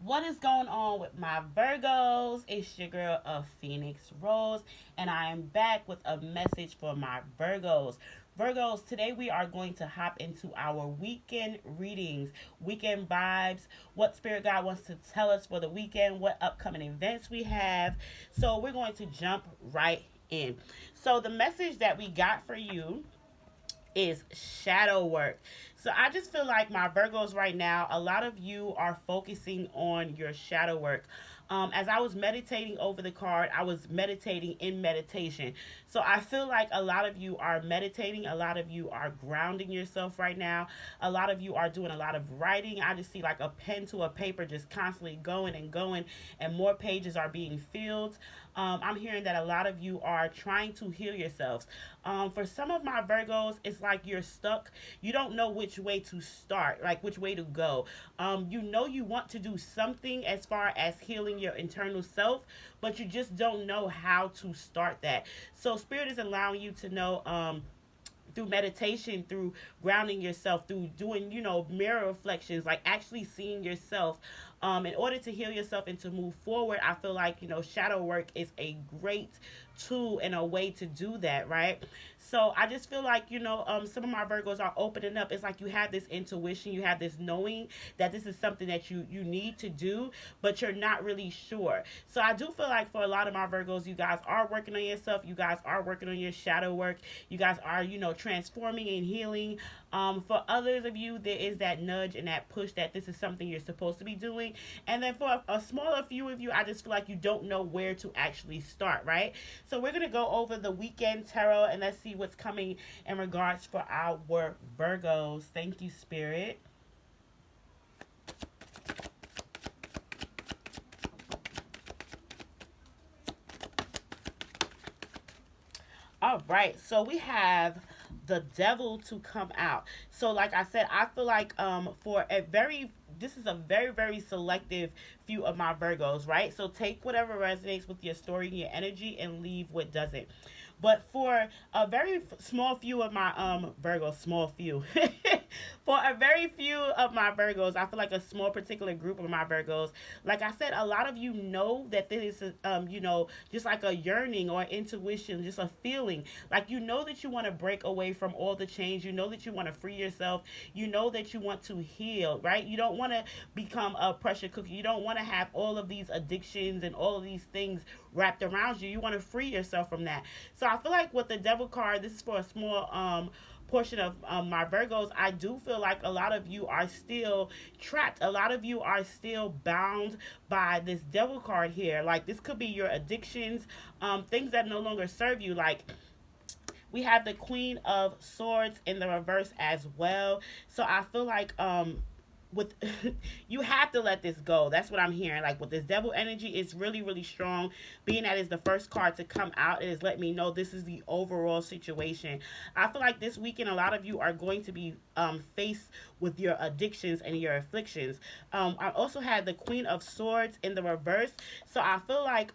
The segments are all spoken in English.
What is going on with my Virgos? It's your girl of Phoenix Rose, and I am back with a message for my Virgos. Virgos, today we are going to hop into our weekend readings, weekend vibes, what Spirit God wants to tell us for the weekend, what upcoming events we have. So we're going to jump right in. So the message that we got for you is shadow work. So I just feel like my Virgos right now, a lot of you are focusing on your shadow work. As I was meditating over the card, I was meditating in meditation. So I feel like a lot of you are meditating, a lot of you are grounding yourself right now, a lot of you are doing a lot of writing. I just see like a pen to a paper just constantly going and going, and more pages are being filled. I'm hearing that a lot of you are trying to heal yourselves. For some of my Virgos, it's like you're stuck. You don't know which way to start, like which way to go. You know you want to do something as far as healing your internal self, but you just don't know how to start that. So Spirit is allowing you to know. Through meditation, through grounding yourself, through doing, mirror reflections, like actually seeing yourself, in order to heal yourself and to move forward. I feel like, shadow work is a great tool and a way to do that, right? So I just feel like, some of my Virgos are opening up. It's like you have this intuition, you have this knowing that this is something that you need to do, but you're not really sure. So I do feel like for a lot of my Virgos, you guys are working on yourself, you guys are working on your shadow work, you guys are, transforming and healing. For others of you, there is that nudge and that push that this is something you're supposed to be doing. And then for a smaller few of you, I just feel like you don't know where to actually start, right? So we're going to go over the weekend tarot and let's see what's coming in regards for our Virgos. Thank you, Spirit. All right, so we have the devil to come out. So, like I said, I feel like for a very this is a very selective few of my Virgos, right? So take whatever resonates with your story and your energy, and leave what doesn't. But for a very small few of my Virgos, small few, for a very few of my Virgos, I feel like a small particular group of my Virgos. Like I said, a lot of you know that this is just like a yearning or intuition, just a feeling. Like you know that you want to break away from all the change. You know that you want to free yourself. You know that you want to heal, right? You don't want to become a pressure cooker. You don't want to have all of these addictions and all of these things wrapped around you. You want to free yourself from that. So I feel like with the devil card, this is for a small portion of my Virgos. I do feel like a lot of you are still trapped. A lot of you are still bound by this devil card here. Like this could be your addictions, things that no longer serve you. Like we have the Queen of Swords in the reverse as well. So I feel like with you have to let this go. That's what I'm hearing. Like with this devil energy, it's really strong. Being that is the first card to come out, it is letting me know this is the overall situation. I feel like this weekend a lot of you are going to be faced with your addictions and your afflictions. I also had the Queen of Swords in the reverse. So I feel like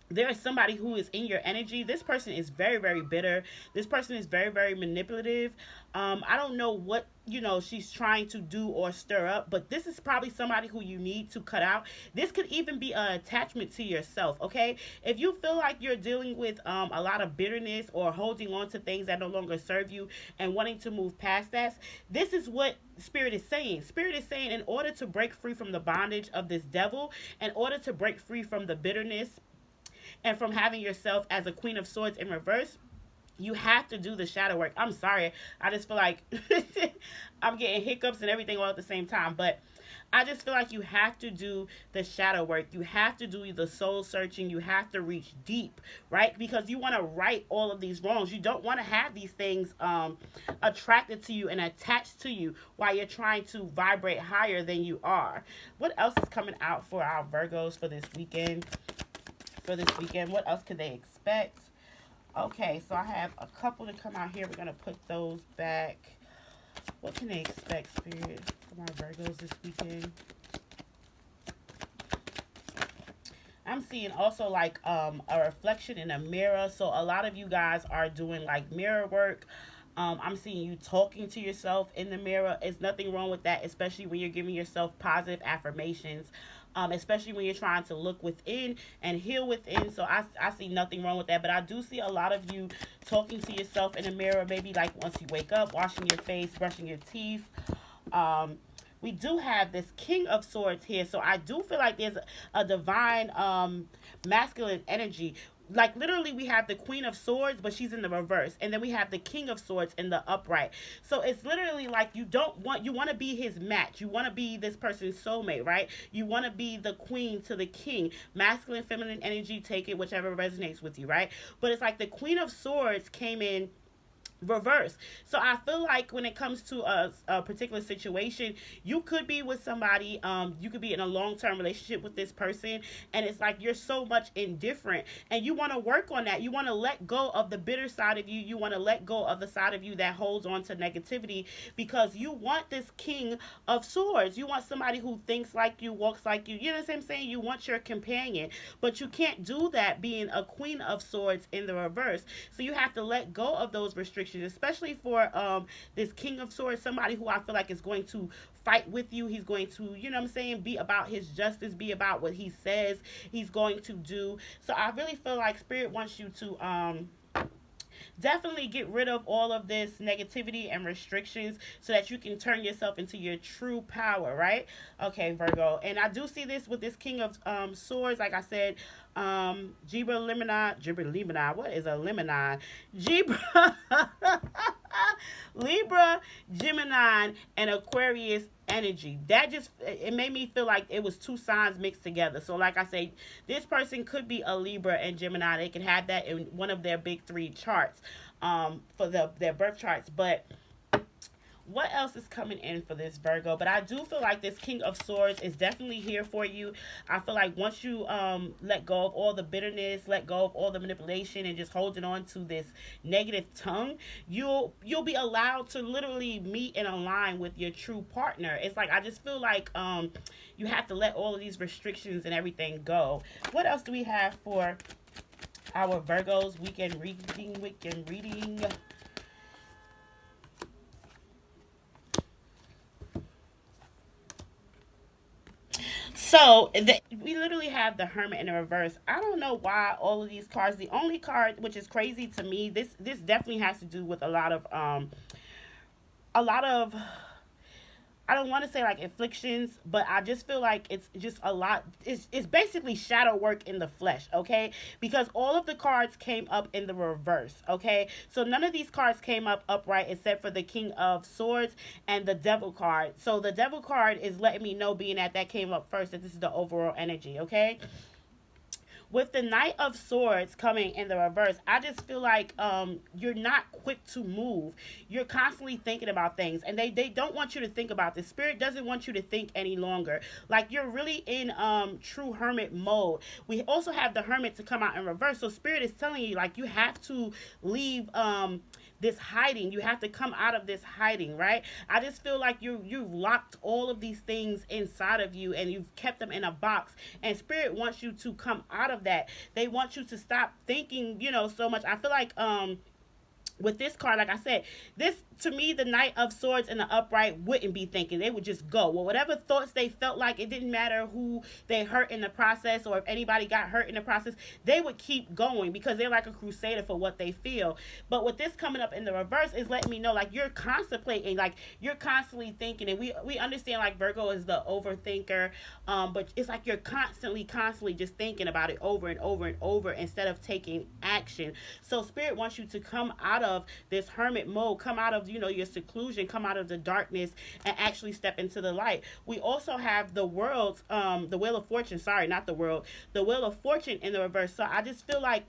there is somebody who is in your energy. This person is very bitter. This person is very manipulative. I don't know what she's trying to do or stir up, but this is probably somebody who you need to cut out. This could even be an attachment to yourself. Okay, if you feel like you're dealing with a lot of bitterness or holding on to things that no longer serve you and wanting to move past that, this is what Spirit is saying. Spirit is saying, in order to break free from the bondage of this devil, in order to break free from the bitterness and from having yourself as a Queen of Swords in reverse, you have to do the shadow work. I'm sorry. I just feel like I'm getting hiccups and everything all at the same time. But I just feel like you have to do the shadow work. You have to do the soul searching. You have to reach deep, right? Because you want to right all of these wrongs. You don't want to have these things attracted to you and attached to you while you're trying to vibrate higher than you are. What else is coming out for our Virgos for this weekend? What else could they expect? Okay, so I have a couple to come out here. We're going to put those back. What can they expect, Spirit, for my Virgos this weekend? I'm seeing also like a reflection in a mirror. So a lot of you guys are doing like mirror work. I'm seeing you talking to yourself in the mirror. There's nothing wrong with that, especially when you're giving yourself positive affirmations. Especially when you're trying to look within and heal within. So I see nothing wrong with that. But I do see a lot of you talking to yourself in the mirror, maybe like once you wake up, washing your face, brushing your teeth. Um, we do have this King of Swords here. So I do feel like there's a divine masculine energy. Like literally we have the Queen of Swords, but she's in the reverse, and then we have the King of Swords in the upright. So it's literally like you want to be his match, you want to be this person's soulmate, right? You want to be the queen to the king. Masculine, feminine energy, take it whichever resonates with you, right? But it's like the Queen of Swords came in reverse. So I feel like when it comes to a particular situation, you could be with somebody, you could be in a long-term relationship with this person, and it's like you're so much indifferent, and you want to work on that. You want to let go of the bitter side of you. You want to let go of the side of you that holds on to negativity, because you want this King of Swords. You want somebody who thinks like you, walks like you. You know what I'm saying? You want your companion, but you can't do that being a Queen of Swords in the reverse. So you have to let go of those restrictions, especially for this King of Swords, somebody who I feel like is going to fight with you. He's going to, you know what I'm saying, be about his justice, be about what he says he's going to do. So I really feel like Spirit wants you to definitely get rid of all of this negativity and restrictions so that you can turn yourself into your true power, right? Okay, Virgo. And I do see this with this King of Swords. Like I said, Libra, what is a Lemon? Libra, Libra, Gemini, and Aquarius energy. That just, it made me feel like it was two signs mixed together. So like I say, this person could be a Libra and Gemini. They can have that in one of their big three charts, for their birth charts. But what else is coming in for this Virgo? But I do feel like this King of Swords is definitely here for you. I feel like once you let go of all the bitterness, let go of all the manipulation, and just holding on to this negative tongue, you'll be allowed to literally meet and align with your true partner. It's like I just feel like you have to let all of these restrictions and everything go. What else do we have for our Virgos? Weekend reading. So we literally have the Hermit in the reverse. I don't know why all of these cards. The only card which is crazy to me, this definitely has to do with a lot of I don't want to say like afflictions, but I just feel like it's just a lot. It's basically shadow work in the flesh, okay? Because all of the cards came up in the reverse, okay? So none of these cards came up upright except for the King of Swords and the Devil card. So the Devil card is letting me know, being that came up first, that this is the overall energy, okay? With the Knight of Swords coming in the reverse, I just feel like you're not quick to move. You're constantly thinking about things, and they don't want you to think about this. Spirit doesn't want you to think any longer. Like you're really in true hermit mode. We also have the Hermit to come out in reverse. So Spirit is telling you like you have to leave this hiding. You have to come out of this hiding, right? I just feel like you've locked all of these things inside of you and you've kept them in a box, and Spirit wants you to come out of that. They want you to stop thinking, so much. I feel like with this card, like I said, this to me, the Knight of Swords in the upright wouldn't be thinking. They would just go. Well, whatever thoughts they felt like, it didn't matter who they hurt in the process or if anybody got hurt in the process, they would keep going because they're like a crusader for what they feel. But with this coming up in the reverse is letting me know like you're contemplating, like you're constantly thinking, and we understand like Virgo is the overthinker, but it's like you're constantly just thinking about it over and over and over instead of taking action. So Spirit wants you to come out of this hermit mode, come out of your seclusion, come out of the darkness and actually step into the light. We also have the Wheel of Fortune, the Wheel of Fortune in the reverse. So I just feel like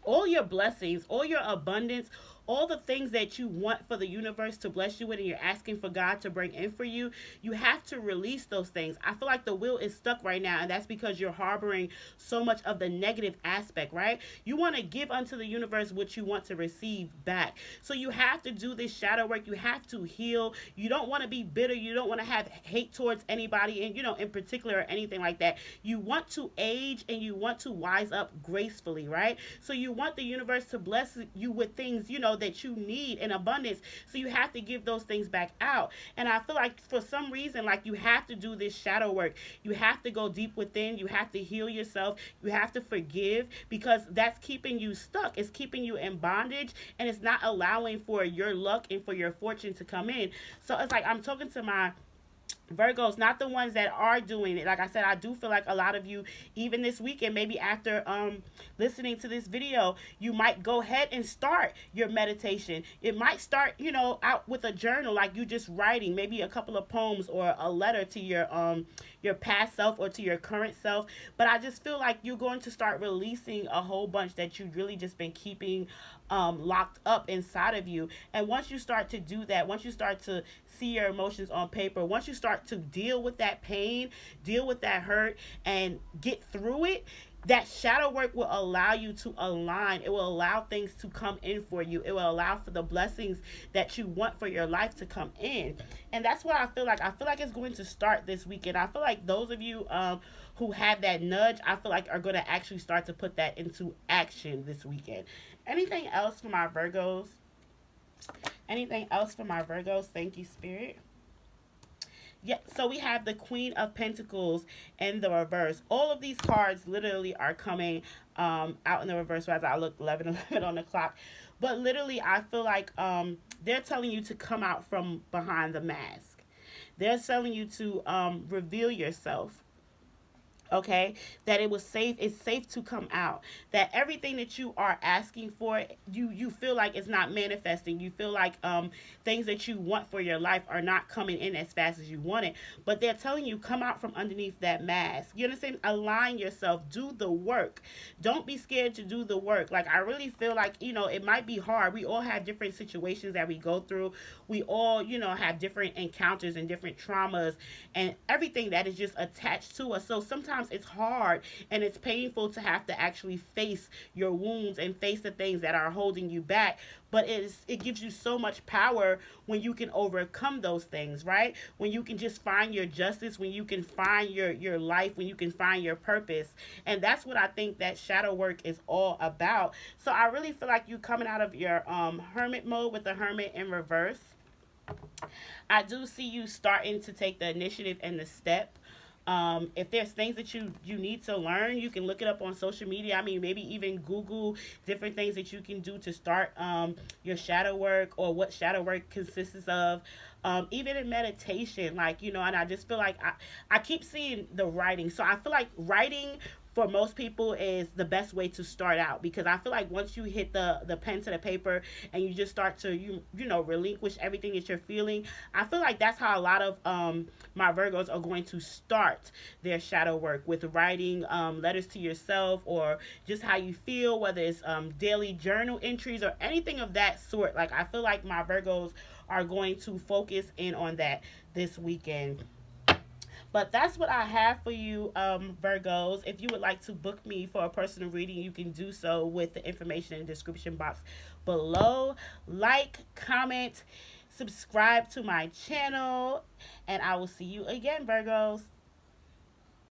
all your blessings, all your abundance, all the things that you want for the universe to bless you with and you're asking for God to bring in for you, you have to release those things. I feel like the wheel is stuck right now, and that's because you're harboring so much of the negative aspect, right? You want to give unto the universe what you want to receive back. So you have to do this shadow work. You have to heal. You don't want to be bitter. You don't want to have hate towards anybody, and in particular or anything like that. You want to age and you want to wise up gracefully, right? So you want the universe to bless you with things, that you need in abundance. So you have to give those things back out. And I feel like for some reason, like, you have to do this shadow work. You have to go deep within. You have to heal yourself. You have to forgive, because that's keeping you stuck. It's keeping you in bondage, and it's not allowing for your luck and for your fortune to come in. So it's like, I'm talking to my Virgos, not the ones that are doing it. Like I said, I do feel like a lot of you, even this weekend, maybe after listening to this video, you might go ahead and start your meditation. It might start, out with a journal, like you just writing maybe a couple of poems or a letter to your past self or to your current self. But I just feel like you're going to start releasing a whole bunch that you've really just been keeping locked up inside of you. And once you start to do that, once you start to see your emotions on paper, once you start to deal with that pain, deal with that hurt, and get through it, that shadow work will allow you to align. It will allow things to come in for you. It will allow for the blessings that you want for your life to come in. And that's what I feel like. I feel like it's going to start this weekend. I feel like those of you who have that nudge, I feel like are going to actually start to put that into action this weekend. Anything else for my Virgos? Anything else for my Virgos? Thank you, Spirit. Yeah, so we have the Queen of Pentacles in the reverse. All of these cards literally are coming out in the reverse as I look 11:11 on the clock. But literally, I feel like they're telling you to come out from behind the mask. They're telling you to reveal yourself. Okay, that it's safe to come out, that everything that you are asking for, you feel like it's not manifesting. You feel like things that you want for your life are not coming in as fast as you want it. But they're telling you, come out from underneath that mask. You understand? Align yourself, do the work. Don't be scared to do the work. Like, I really feel like, it might be hard. We all have different situations that we go through. We all, have different encounters and different traumas and everything that is just attached to us. So sometimes it's hard and it's painful to have to actually face your wounds and face the things that are holding you back. But it gives you so much power when you can overcome those things, right? When you can just find your justice, when you can find your life, when you can find your purpose. And that's what I think that shadow work is all about. So I really feel like you coming out of your hermit mode with the Hermit in reverse. I do see you starting to take the initiative and the step. If there's things that you need to learn, you can look it up on social media. I mean, maybe even Google different things that you can do to start your shadow work, or what shadow work consists of. Even in meditation, like, and I just feel like I keep seeing the writing. So I feel like writing for most people is the best way to start out, because I feel like once you hit the pen to the paper and you just start to relinquish everything that you're feeling, I feel like that's how a lot of my Virgos are going to start their shadow work, with writing letters to yourself, or just how you feel, whether it's daily journal entries or anything of that sort. Like, I feel like my Virgos are going to focus in on that this weekend. But that's what I have for you, Virgos. If you would like to book me for a personal reading, you can do so with the information in the description box below. Like, comment, subscribe to my channel, and I will see you again, Virgos.